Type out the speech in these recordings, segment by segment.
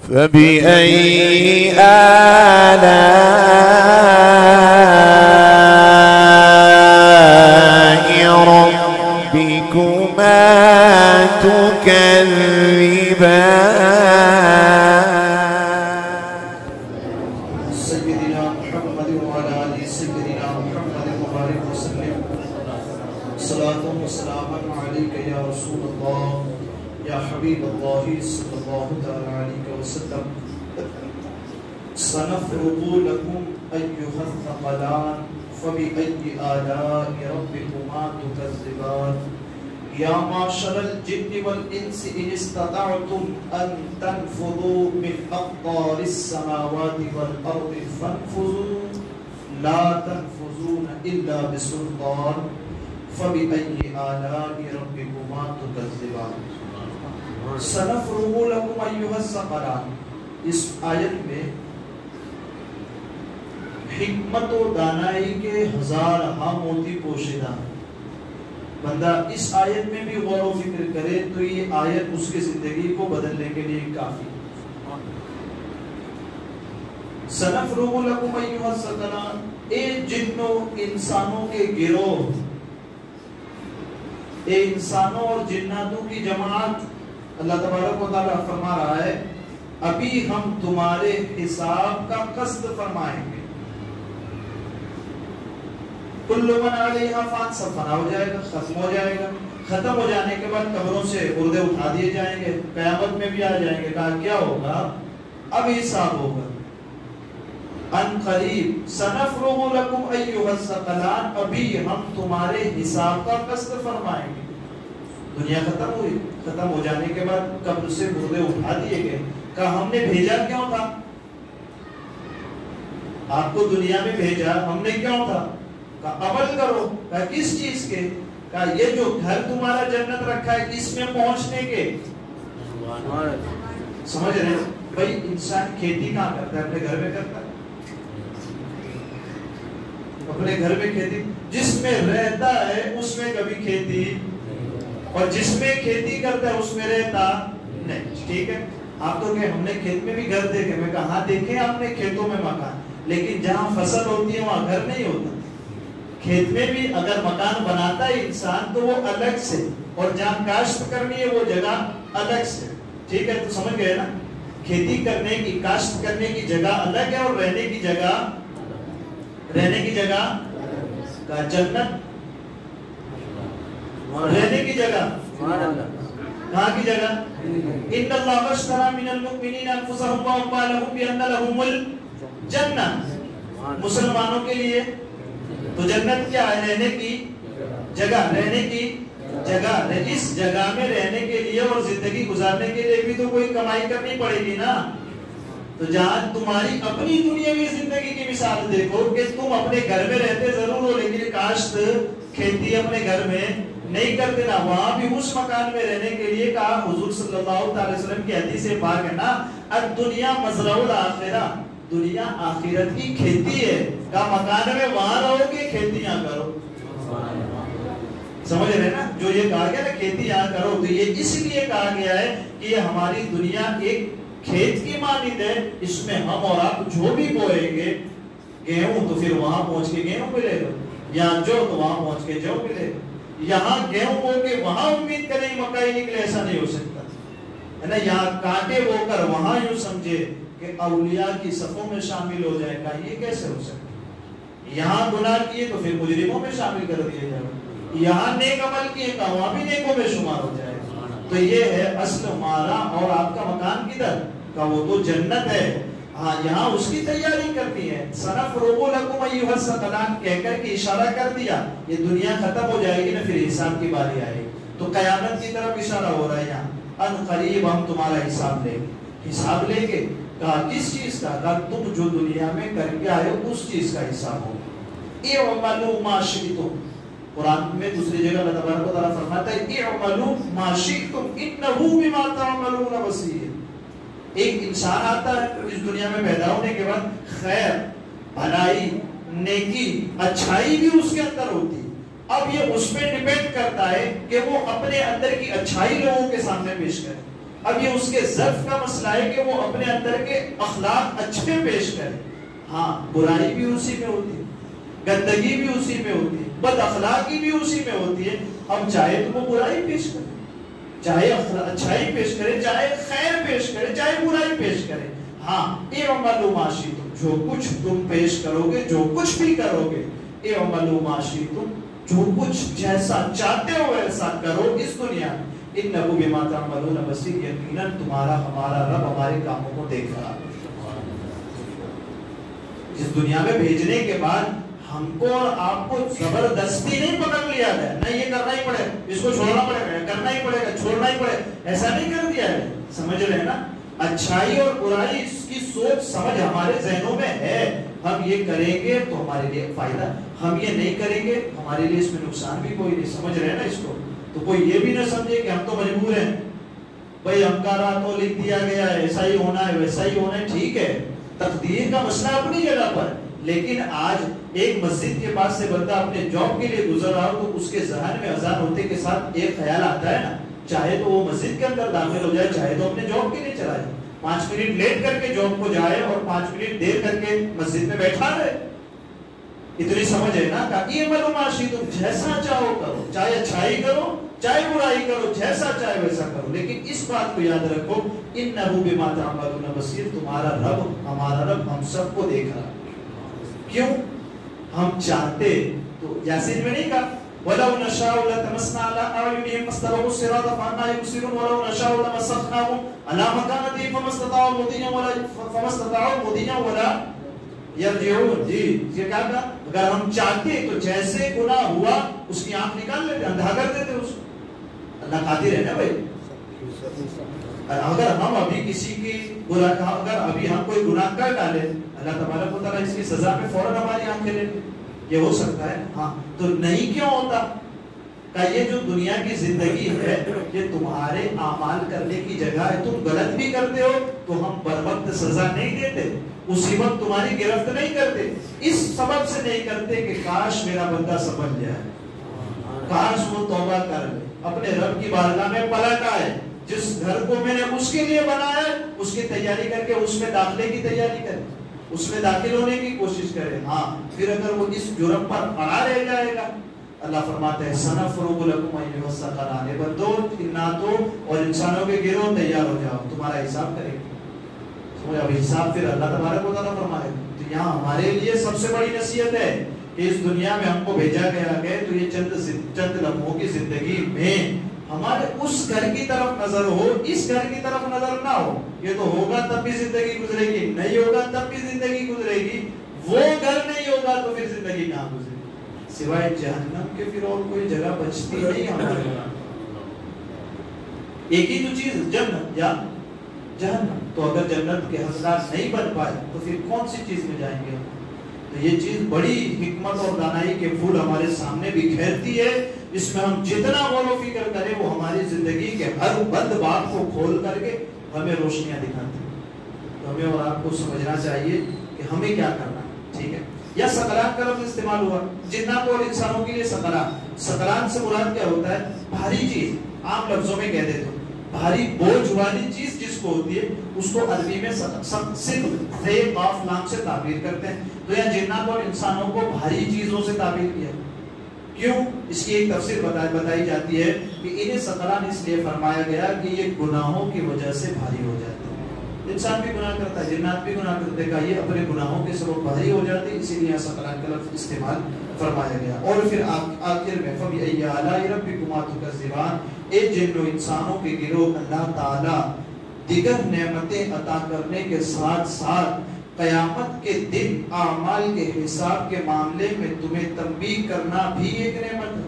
فبأي آلاء ربكما تكذبان. سيدنا محمد وعلى آل سيدنا محمد مبارك وسلم. صلاة وسلام عليك يا رسول الله يا حبيب الله صلى الله عليه وسلم. سنفرغ لكم أيها الثقلان فبأي آلاء ربكما تكذبان. يا معشر الجن والإنس إن استطعتم أن تنفذوا من أقطار السماوات والأرض فانفذوا لا تنفذون إلا بسلطان فبأي آلاء ربكما تكذبان. سنفرغ لكم أيها الثقلان. اس آیت میں حکمت و دانائی کے ہزار موتی پوشیدہ ہیں. بندہ اس آیت میں بھی غور و فکر کرے تو یہ آیت اس کی زندگی کو بدلنے کے لیے کافی. سنفرغ لکم ایھا الثقلان، اے جنوں انسانوں کے گروہ، اے انسانوں اور جناتوں کی جماعت، اللہ تبارک و تعالیٰ فرما رہا ہے ابھی ہم تمہارے حساب کا قصد فرمائیں گے. کل من علیہا فان، سب فنا ہو جائے گا، ختم ہو جائے گا. ختم ہو جانے کے بعد قبروں سے مردے اٹھا دیے جائیں گے، قیامت میں بھی آ جائیں گے. کہا کیا ہوگا؟ اب حساب ہوگا. ان قریب سنفرغ لکم ایھا الثقلان، ابھی ہم تمہارے حساب کا قصد فرمائیں گے. دنیا ختم ہوئی، ختم ہو جانے کے بعد قبر سے مردے اٹھا دیے گئے. کہا ہم نے بھیجا کیوں تھا؟ آپ کو دنیا میں بھیجا ہم نے کیوں تھا؟ کہا عمل کرو. کہا کس چیز کے؟ کہا یہ جو گھر تمہارا جنت رکھا ہے اس میں پہنچنے کے. سمجھ رہے ہیں بھائی؟ انسان کھیتی کہاں کرتا ہے؟ اپنے گھر میں کرتا ہے. اپنے گھر میں کھیتی جس میں رہتا ہے اس میں کبھی کھیتی، اور جس میں کھیتی کرتا ہے اس میں رہتا نہیں. ٹھیک ہے، آپ تو کہ ہم نے کھیت میں بھی گھر دیکھے. میں کہا ہاں دیکھیں آپ نے کھیتوں میں مکان، لیکن جہاں فصل ہوتی ہے وہاں گھر نہیں ہوتا. کھیت میں بھی اگر مکان بناتا ہے انسان تو وہ الگ سے، اور جہاں کاشت کرنی ہے وہ جگہ الگ سے. ٹھیک ہے، تو سمجھ گئے نا؟ کھیتی کرنے کی، کاشت کرنے کی جگہ الگ ہے، اور رہنے کی جگہ کا جنت رہنے کی جگہ کہاں کی جگہ؟ ان اللہ اشتری من المؤمنین انفسهم واموالهم بان لهم الجنہ. مسلمانوں کے لیے تو جنت کیا ہے؟ رہنے کی جگہ. رہنے کی جگہ، اس جگہ میں رہنے کے لیے اور زندگی گزارنے کے لیے بھی تو کوئی کمائی کرنی پڑے گی نا. تو جہاں تمہاری اپنی دنیاوی زندگی کی مثال دیکھو کہ تم اپنے گھر میں رہتے ضرور ہو لیکن کاشت کھیتی اپنے گھر میں نہیں کرتے نا. وہاں بھی اس مکان میں رہنے کے لیے کہا حضور صلی اللہ علیہ وسلم کی حدیث پاک ہے نا، الدنیا مزرعہ الاخرہ، دنیا آخرت کی کھیتی ہے. کہا مکان میں وہاں رہو کہ کھیتیاں کرو. سمجھ رہے نا؟ جو یہ کہا گیا نا کھیتی یہاں کرو، تو یہ اس لیے کہا گیا ہے کہ یہ ہماری دنیا ایک کھیت کی مانند ہے. اس میں ہم اور آپ جو بھی بوئیں گے گیہوں تو پھر وہاں پہنچ کے گیہوں ملے گا، یہاں جو تو وہاں پہنچ کے جو ملے گا. یہاں گیہوں بو کے وہاں امید کریں مکئی نکلے، ایسا نہیں ہو سکتا ہے نا. یہاں کانٹے بو کر وہاں یوں سمجھے کہ اولیاء کی صفوں میں شامل ہو جائے گا، یہ کیسے ہو سکتا؟ یہاں گناہ کیے تو پھر مجرموں میں شامل کر دیے جائے. یہاں نیک عمل کیے تو وہاں بھی نیکوں میں شمار ہو جائے. تو یہ ہے اصل ہمارا اور آپ کا مکان کدھر کا؟ وہ تو جنت ہے. ہاں یہاں اس کی تیاری کرنی ہے. سنفرغ لکم ایھا الثقلان کہہ کر کے اشارہ کر دیا. یہ دنیا ختم ہو جائے گی نا، پھر حساب کی باری آئے گی. تو قیامت کی طرف اشارہ ہو رہا ہے یہاں. ان قریب ہم تمہارا حساب لیں گے. حساب لیں گے. کہا کس چیز کا؟ کہا تم جو دنیا میں کر کے آئے ہو اس چیز کا حساب ہوگا. اعملوا ما شئتم. قرآن میں دوسری جگہ اللہ تبارک و تعالیٰ فرماتا ہے اعملوا ما شئتم انہ بما تعملون بصیر. ایک انسان آتا ہے اس دنیا میں پیدا ہونے کے بعد، خیر، بھلائی، نیکی، اچھائی بھی اس کے اندر ہوتی. اب یہ اس پہ ڈیپینڈ کرتا ہے کہ وہ اپنے اندر کی اچھائی لوگوں کے سامنے پیش کرے. اب یہ اس کے ظرف کا مسئلہ ہے کہ وہ اپنے اندر کے اخلاق اچھے پیش کرے. ہاں برائی بھی اسی میں ہوتی ہے, گندگی بھی اسی میں ہوتی ہے, بد اخلاقی بھی اسی میں ہوتی ہے. اب چاہے تو وہ برائی پیش کرے, چاہے اچھائی پیش کرے, چاہے خیر پیش کرے, چاہے برائی پیش کرے. ہاں اعملوا ما شئتم, جو کچھ تم پیش کرو گے, جو کچھ بھی کرو گے, اعملوا ما شئتم, جو کچھ جیسا چاہتے ہو ویسا کرو اس دنیا میں. انہ بما تعملون بصیر, یقیناً تمہارا ہمارا رب ہمارے کاموں کو دیکھ رہا ہے. اس دنیا میں بھیجنے کے بعد ہم کو اور آپ کو زبردستی نہیں پکڑ لیا گیا, نہیں یہ کرنا ہی پڑے, اس کو چھوڑنا پڑے گا, کرنا ہی پڑے گا, چھوڑنا ہی پڑے, ایسا نہیں کر دیا ہے. سمجھ رہے ہیں نا, اچھائی اور برائی اس کی سوچ سمجھ ہمارے ذہنوں میں ہے. ہم یہ کریں گے تو ہمارے لیے فائدہ, ہم یہ نہیں کریں گے ہمارے لیے اس میں نقصان بھی کوئی نہیں. سمجھ رہے ہیں نا اس کو, تو کوئی یہ بھی نہ سمجھے کہ ہم تو مجبور ہیں, بھائی ہمکارا تو لکھ دیا گیا ہے, ایسا ہی ہونا ہے ویسا ہی ہونا ہے. ٹھیک ہے, تقدیر کا مسئلہ اپنی جگہ پر, لیکن آج ایک مسجد کے پاس سے بندہ اپنے جاب کے لیے گزر رہا ہو تو اس کے ذہن میں اذان ہوتے کے ساتھ ایک خیال آتا ہے نا, چاہے تو وہ مسجد کے اندر داخل ہو جائے, چاہے تو اپنے جاب کے لیے چلا جائے, 5 منٹ لیٹ کر کے جاب کو جائے اور 5 منٹ دیر کر کے مسجد میں بیٹھا رہے. اتنی سمجھ ہے نا کہ اعملوا ما شئتم, جیسا چاہو کرو, چاہے اچھائی کرو چاہے برائی کرو, جیسا چاہے ویسا کرو, لیکن اس بات کو یاد رکھو انہ بما تعملون بصیر, تمہارا رب ہمارا رب ہم سب کو دیکھ رہا ہے. کیوں؟ ہم چاہتے تو یاسین میں نہیں کہا وَلَوْ نَشَاءُ لَتَمَسْنَا عَلَىٰ أَعْيُنِهِمْ فَاسْتَبَقُوا الصِّرَاطَ فَأَنَّىٰ يُبْصِرُونَ وَلَوْ نَشَاءُ لَمَسَخْنَاهُمْ عَلَىٰ مَكَانَتِهِمْ فَمَا اسْتَطَاعُوا مُضِيًّا وَلَا يَرْجِعُونَ. جی یہ کیا کہا, اگر ہم چاہتے تو جیسے گناہ ہوا اس کی آنکھ نکال لیتے, اندھا کر دیتے اس کو. اللہ قادر ہے نا بھائی. اگر ہم ابھی کسی کی اگر ابھی ہم کوئی گناہ کر ڈالے, اللہ تبارک و تعالیٰ اس کی سزا میں فوراً ہماری آنکھیں لے لیں, یہ ہو سکتا ہے. ہاں تو نہیں کیوں ہوتا, کہ یہ جو دنیا کی زندگی ہے یہ تمہارے اعمال کرنے کی جگہ ہے. تم غلط بھی کرتے ہو تو ہم بر وقت سزا نہیں دیتے, اسی وقت تمہاری گرفت نہیں کرتے, اس سبب سے نہیں کرتے کہ کاش میرا بندہ سمجھ جائے, کاش وہ توبہ کر لے, اپنے رب کی بارگاہ میں پلٹ آئے. جس گھر کو میں نے اس کے لیے بنایا اس کی تیاری کر کے اس میں داخلے کی تیاری کرے, اس میں داخل ہونے کی کوشش کرے. ہاں پھر اگر وہ اس جرم پر اڑا رہ جائے گا, اللہ فرماتے ہیں سنفرغ لکم ایھا الثقلان, بندو جناتوں اور انسانوں کے گروہ تیار ہو جاؤ, تمہارا حساب کریں گے. سمجھ, اب حساب پھر اللہ تبارک و تعالیٰ فرمائے. تو یہاں ہمارے لیے سب سے بڑی نصیحت ہے کہ اس دنیا میں ہم کو بھیجا گیا ہے تو یہ چند لمحوں کی زندگی میں ہمارے اس گھر کی طرف نظر ہو, اس گھر کی طرف نظر نہ ہو. یہ تو ہوگا تب بھی زندگی گزرے گی, نہیں ہوگا تب بھی زندگی گزرے گی. وہ گھر نہیں ہوگا تو پھر زندگی کہاں گزرے گی, سوائے جہنم کے پھر اور کوئی جگہ بچتی نہیں ہمارے. ایک ہی تو چیز جنت یا جہنم, تو اگر جنت کے حقدار نہیں بن پائے تو پھر کون سی چیز میں جائیں گے. تو یہ چیز بڑی حکمت اور دانائی کے پھول ہمارے سامنے بکھیرتی ہے. اس میں ہم جتنا غور و فکر کریں وہ ہماری زندگی کے ہر بند بات کو کھول کر کے ہمیں روشنیاں دکھاتی ہیں. تو ہمیں اور آپ کو سمجھنا چاہیے کہ ہمیں کیا کرنا ہے. ٹھیک ہے, یا سقلان کا لفظ استعمال ہوا جنات اور انسانوں کے لیے. سقلان, سقلان سے مراد کیا ہوتا ہے, بھاری چیز. عام لفظوں میں کہہ دیتے بھاری بوجھ والی چیز جس کو ہوتی ہے اس کو عربی میں صرف سے قاف لام سے تعبیر کرتے ہیں. تو یا جنات اور انسانوں کو بھاری چیزوں سے تعبیر کیا. کیوں؟ اس کی ایک تفسیر بتائی جاتی ہے کہ انہیں ثقلان اس لیے فرمایا گیا کہ یہ گناہوں کی وجہ سے بھاری ہو جاتے ہیں. انسان بھی گناہ کرتا ہے, جنات بھی گناہ کرتے ہیں, یہ اپنے گناہوں کے سبب بھاری ہو جاتے ہیں, اسی لیے ثقلان کا لفظ استعمال فرمایا گیا. اور پھر آخر میں فَبِأَيِّ آلَاءِ رَبِّكُمَا تُكَذِّبَانِ, اے جن و انسانوں کے گروہ اللہ تعالی دیگر نعمتیں عطا کرنے کے ساتھ ساتھ قیامت کے دن اعمال کے حساب کے معاملے میں تمہیں تنبیہ کرنا بھی ایک نعمت ہے.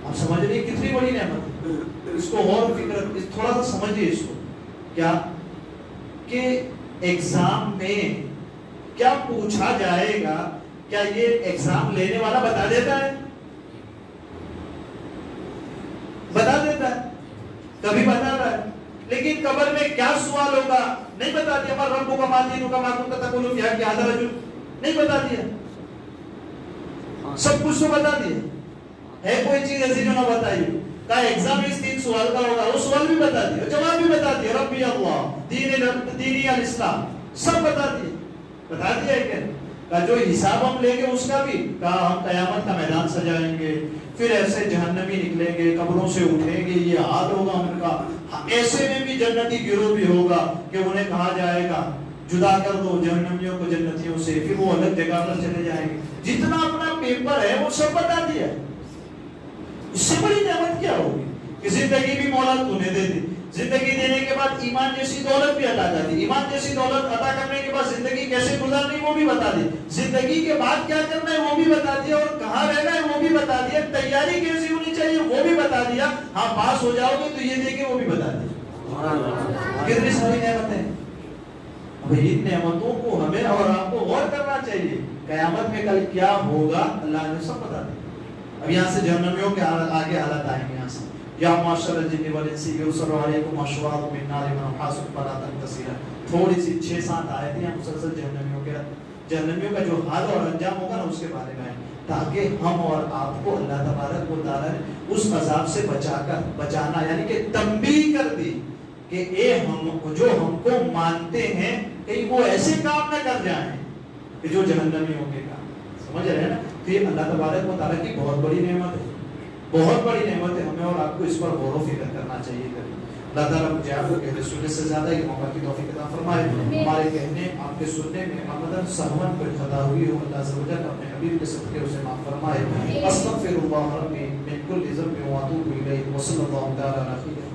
آپ سمجھ رہے کتنی بڑی نعمت ہے. اس کو اور فکر تھوڑا سا سمجھیے اس کو. کیا کہ ایگزام میں کیا پوچھا جائے گا, کیا یہ ایگزام لینے والا بتا دیتا ہے؟ بتا دیتا ہے, کبھی بتا رہا ہے. لیکن قبر میں کیا سوال ہوگا نہیں بتا دیا. ہمارا رب کو ماں دینوں کا ماں کو تقول کیا کہ آدھا رجل نہیں بتا دیا. سب کچھ تو بتا دیا, ہے کوئی چیز ایسی جو نہ بتائی. کہا ایگزام اس 3 سوال کا ہوگا، وہ سوال بھی بتا دیا، جواب بھی بتا دیا، ربی اللہ، دینی الاسلام، سب بتا دیا ہے کہا جو حساب ہم لیں گے اس کا بھی، کہا ہم قیامت کا میدان سجائیں گے، پھر ایسے جہنمی نکلیں گے، قبروں سے اٹھیں گے، یہ حال ہوگا ان کا، ایسے میں بھی جنتی گروہ بھی ہوگا کہ انہیں کہا جائے گا جدا کر دو جہنمیوں کو جنتیوں سے، پھر وہ الگ جگہ پر چلے جائیں گے، جتنا اپنا پیپر ہے وہ سب بتا دیا۔ اس سے بڑی نعمت کیا ہوگی کہ زندگی بھی مولا تو نے دے دی، زندگی دینے کے بعد ایمان جیسی دولت بھی عطا کر دی، ایمان جیسی دولت عطا کرنے کے بعد زندگی کیسے گزارنی وہ بھی بتا دی، زندگی کے بعد کیا کرنا ہے وہ بھی بتا دیا، اور کہاں رہنا ہے وہ بھی بتا دیا، تیاری کیسی ہونی چاہیے وہ بھی بتا دیا، ہاں پاس ہو جاؤ گے تو یہ دے کے وہ بھی بتا دیا۔ کتنی ساری نعمتیں، اب ان نعمتوں کو ہمیں اور آپ کو غور کرنا چاہیے، قیامت میں کل کیا ہوگا اللہ نے سب بتا دیا۔ اب یہاں سے جہنمیوں کے آگے حالت آئیں گے، یہاں سے یا معاشر الجن والانس یرسل علیکم اشواظ من نار ونحاس فلا تنتصرون، تھوڑی سی 6-7 آیتیں ہیں مسلسل جہنمیوں کا جو حال اور انجام ہوگا نا اس کے بارے میں، تاکہ ہم اور آپ کو اللہ تبارک و تعالی نے اس عذاب سے بچانا، یعنی کہ تنبیہ کر دی کہ اے ہم جو ہم کو مانتے ہیں کہیں وہ ایسے کام نہ کر جائیں کہ جو جہنمیوں کے کام، سمجھ رہے ہیں نا؟ تو یہ اللہ تبارک و تعالیٰ کی بہت بڑی نعمت ہے، بہت بڑی نعمت ہے، ہمیں اور آپ کو اس پر غور و فکر کرنا چاہیے۔ اللہ تعالیٰ مجھے آپ کو کہنے سننے سے زیادہ یہ موقع کی توفیق عطا فرمائے، ہمارے کہنے آپ کے سننے میں عمدن سہون کوئی خطا ہوئی ہو اللہ عز و جل اپنے حبیب کے صدقے اسے معاف فرمائے۔ استغفر اللہ ربی من کل ذنب واتوب الیہ، وصلی اللہ تعالی علی